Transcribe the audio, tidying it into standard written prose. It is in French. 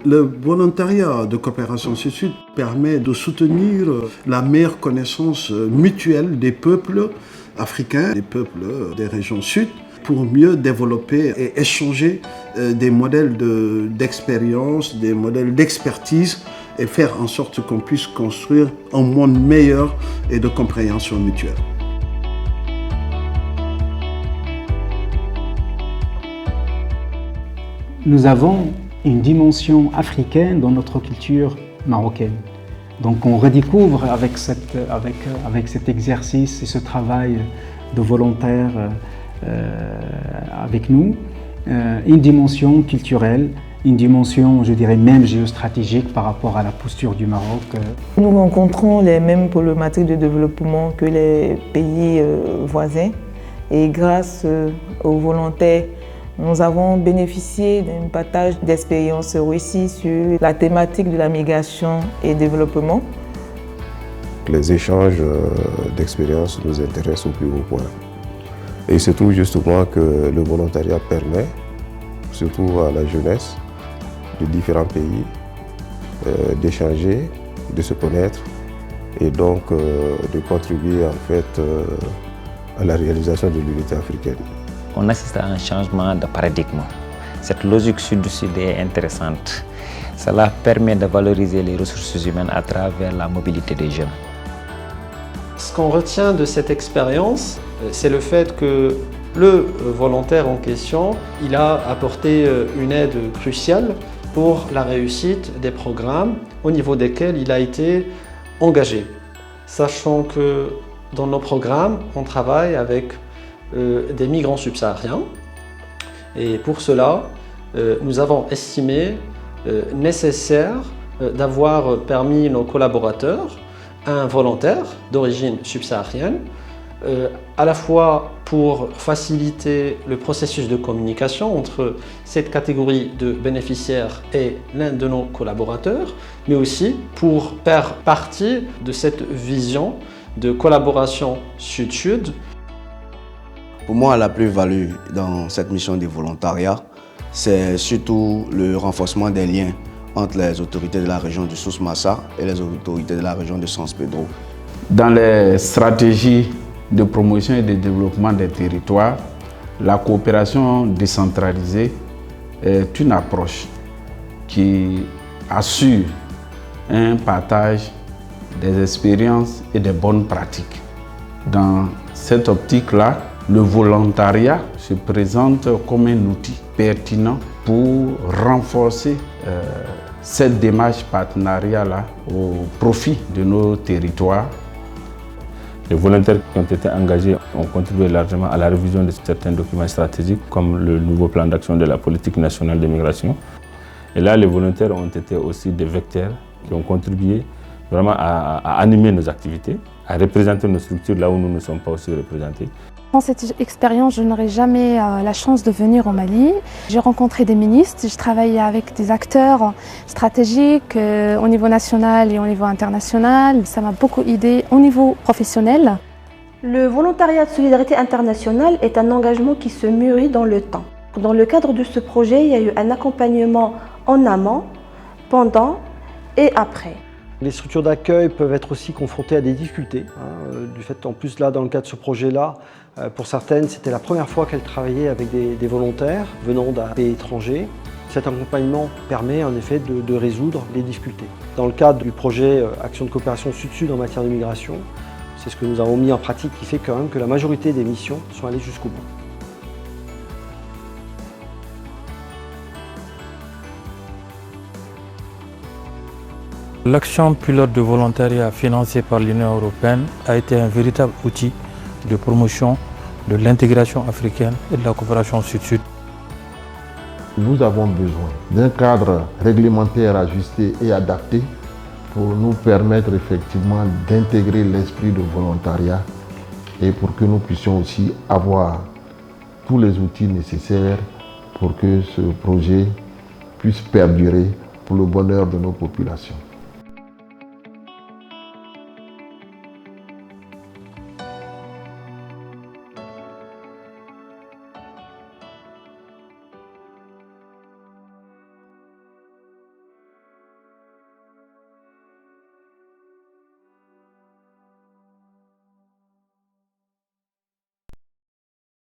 Le volontariat de coopération Sud-Sud permet de soutenir la meilleure connaissance mutuelle des peuples africains, des peuples des régions sud, pour mieux développer et échanger des modèles d'expérience, des modèles d'expertise et faire en sorte qu'on puisse construire un monde meilleur et de compréhension mutuelle. Nous avons une dimension africaine dans notre culture marocaine. Donc on redécouvre avec cet exercice et ce travail de volontaire avec nous une dimension culturelle, une dimension, je dirais même géostratégique par rapport à la posture du Maroc. Nous rencontrons les mêmes problématiques de développement que les pays voisins et grâce aux volontaires, nous avons bénéficié d'un partage d'expériences réussies sur la thématique de la migration et développement. Les échanges d'expériences nous intéressent au plus haut point. Et il se trouve justement que le volontariat permet, surtout à la jeunesse de différents pays, d'échanger, de se connaître et donc de contribuer en fait à la réalisation de l'unité africaine. On assiste à un changement de paradigme. Cette logique sud-sud est intéressante. Cela permet de valoriser les ressources humaines à travers la mobilité des jeunes. Ce qu'on retient de cette expérience, c'est le fait que le volontaire en question, il a apporté une aide cruciale pour la réussite des programmes au niveau desquels il a été engagé. Sachant que dans nos programmes, on travaille avec des migrants subsahariens et pour cela, nous avons estimé nécessaire d'avoir permis nos collaborateurs un volontaire d'origine subsaharienne, à la fois pour faciliter le processus de communication entre cette catégorie de bénéficiaires et l'un de nos collaborateurs, mais aussi pour faire partie de cette vision de collaboration sud-sud. Pour moi, la plus-value dans cette mission de volontariat, c'est surtout le renforcement des liens entre les autorités de la région de Souss-Massa et les autorités de la région de San Pedro. Dans les stratégies de promotion et de développement des territoires, la coopération décentralisée est une approche qui assure un partage des expériences et des bonnes pratiques. Dans cette optique-là, le volontariat se présente comme un outil pertinent pour renforcer cette démarche partenariat-là au profit de nos territoires. Les volontaires qui ont été engagés ont contribué largement à la révision de certains documents stratégiques comme le nouveau plan d'action de la politique nationale de migration. Et là, les volontaires ont été aussi des vecteurs qui ont contribué vraiment à animer nos activités, à représenter nos structures là où nous ne sommes pas aussi représentés. Dans cette expérience, je n'aurais jamais la chance de venir au Mali. J'ai rencontré des ministres, je travaillais avec des acteurs stratégiques au niveau national et au niveau international. Ça m'a beaucoup aidé au niveau professionnel. Le volontariat de solidarité internationale est un engagement qui se mûrit dans le temps. Dans le cadre de ce projet, il y a eu un accompagnement en amont, pendant et après. Les structures d'accueil peuvent être aussi confrontées à des difficultés, du fait en plus là dans le cadre de ce projet-là, pour certaines c'était la première fois qu'elles travaillaient avec des volontaires venant d'un pays étranger. Cet accompagnement permet en effet de résoudre les difficultés. Dans le cadre du projet Action de coopération Sud-Sud en matière de migration, c'est ce que nous avons mis en pratique qui fait quand même que la majorité des missions sont allées jusqu'au bout. L'action pilote de volontariat financée par l'Union européenne a été un véritable outil de promotion de l'intégration africaine et de la coopération sud-sud. Nous avons besoin d'un cadre réglementaire ajusté et adapté pour nous permettre effectivement d'intégrer l'esprit de volontariat et pour que nous puissions aussi avoir tous les outils nécessaires pour que ce projet puisse perdurer pour le bonheur de nos populations.